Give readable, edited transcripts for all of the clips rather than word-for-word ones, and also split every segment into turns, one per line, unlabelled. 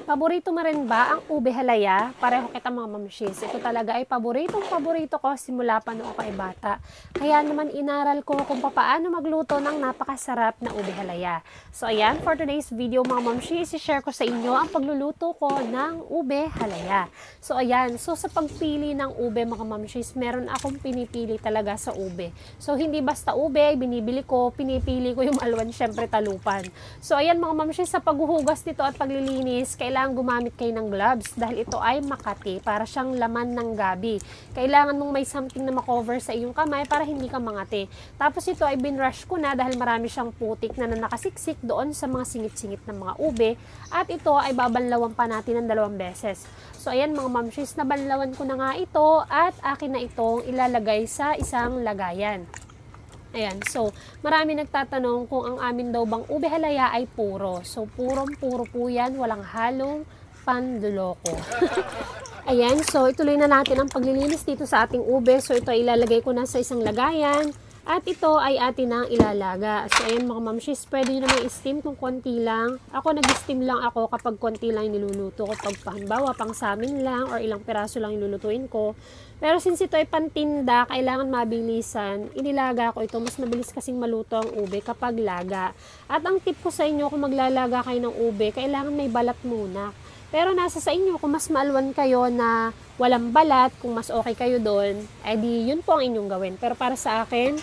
Paborito mo rin ba ang ube halaya? Pareho kita mga mamshis. Ito talaga ay paborito ko simula pa noong ako ay bata. Kaya naman inaral ko kung paano magluto ng napakasarap na ube halaya. So ayan, for today's video mga mamshis, i-share ko sa inyo ang pagluluto ko ng ube halaya. So ayan, so sa pagpili ng ube mga mamshis, meron akong pinipili talaga sa ube. So hindi basta ube ay binibili ko, pinipili ko yung alwan, syempre talupan. So ayan mga mamshis, sa paghuhugas nito at paglilinis, kailangan gumamit kayo ng gloves dahil ito ay makati, para siyang laman ng gabi. Kailangan mong may something na makover sa iyong kamay para hindi ka mangati. Tapos ito ay binrush ko na dahil marami siyang putik na nakasiksik doon sa mga singit-singit ng mga ube. At ito ay babanlawan pa natin ng 2 beses. So ayan mga mamshis, nabanlawan ko na nga ito at akin na itong ilalagay sa isang lagayan. Ayan, so marami nagtatanong kung ang amin daw bang ube halaya ay puro. So puro po yan, walang halong panloloko. Ayan, so ituloy na natin ang paglilinis dito sa ating ube. So ito ay ilalagay ko na sa isang lagayan. At ito ay atin ang ilalaga. So ayan mga mamshis, pwede nyo naman i-steam kung konti lang. Ako nag-steam lang ako kapag konti lang yung niluluto ko. Pag halimbawa pang samin lang or ilang piraso lang yung lulutuin ko. Pero since ito ay pantinda, kailangan mabilisan, inilaga ko ito. Mas mabilis kasing maluto ang ube kapag laga. At ang tip ko sa inyo, kung maglalaga kayo ng ube, kailangan may balat muna. Pero nasa sa inyo, kung mas maalwan kayo na walang balat, kung mas okay kayo doon, edi yun po ang inyong gawin. Pero para sa akin,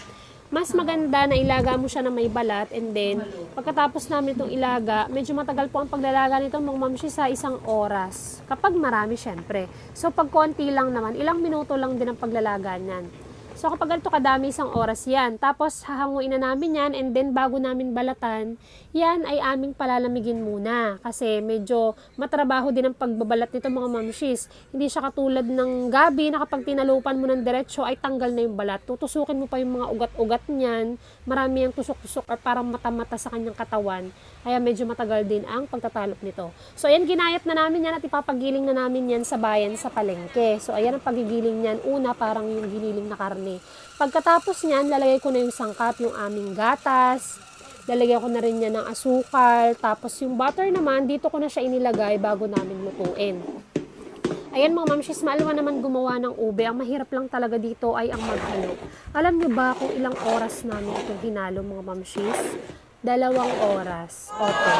mas maganda na ilaga mo siya na may balat, and then pagkatapos namin itong ilaga, medyo matagal po ang paglalaga nito mga mamshis, sa 1 oras. Kapag marami syempre. So pag konti lang naman, ilang minuto lang din ang paglalaga niyan. So kapag ganito kadami, 1 oras yan. Tapos hahanguin na namin yan, and then bago namin balatan, yan ay aming palalamigin muna. Kasi medyo matrabaho din ang pagbabalat nito mga mamshis. Hindi siya katulad ng gabi na kapag tinalupan mo ng diretsyo ay tanggal na yung balat. Tutusukin mo pa yung mga ugat-ugat niyan. Marami yung tusok-tusok or parang mata-mata sa kanyang katawan. Kaya medyo matagal din ang pagtatalop nito. So ayan, ginayat na namin yan at ipapagiling na namin yan sa bayan sa palengke. So ayan ang pagigiling niyan. Una, parang yung giniling na karne. Pagkatapos niyan, lalagay ko na yung sangkap, yung aming gatas. Lalagyan ko na rin yan ng asukal. Tapos yung butter naman, dito ko na siya inilagay bago namin lutuin. Ayan mga mamshis, maalwa naman gumawa ng ube. Ang mahirap lang talaga dito ay ang maghalo. Alam nyo ba kung ilang oras namin itong hinalo mga mamshis? 2 oras. Okay.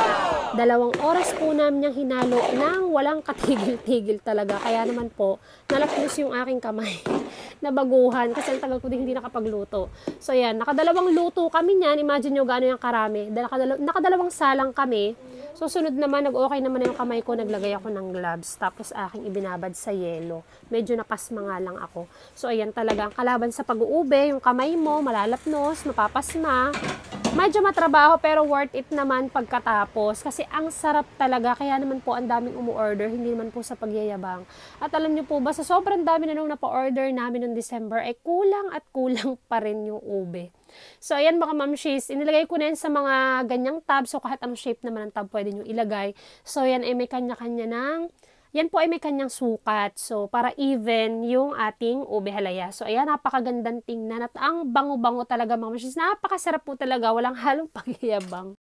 2 oras po namin yung hinalo nang walang katigil-tigil talaga. Kaya naman po, nalapos yung aking kamay. Nabaguhan kasi ang tagal ko din hindi nakapagluto. So yan, nakadalawang luto kami niyan. Imagine nyo gaano yung karami. Nakadalawang salang kami. So sunod naman, nag-okay naman na yung kamay ko. Naglagay ako ng gloves. Tapos aking ibinabad sa yelo. Medyo napasma nga lang ako. So ayan talaga, ang kalaban sa pag-uube, yung kamay mo, malalapnos, mapapasma. Medyo matrabaho pero worth it naman pagkatapos. Kasi ang sarap talaga. Kaya naman po ang daming umu-order. Hindi naman po sa pagyayabang. At alam nyo po ba, sa sobrang dami na nung napa-order namin noong December, ay kulang at kulang pa rin yung ube. So ayan mga mamshis, inilagay ko na yan sa mga ganyang tab. So kahit anong shape naman ng tab pwede nyo ilagay. So yan ay may kanya-kanya ng... Yan po ay may kanyang sukat. So, para even yung ating ube halaya. So, ayan, napakagandang tingnan at ang bango-bango talaga mga mamshis. Napakasarap po talaga. Walang halong pagyayabang.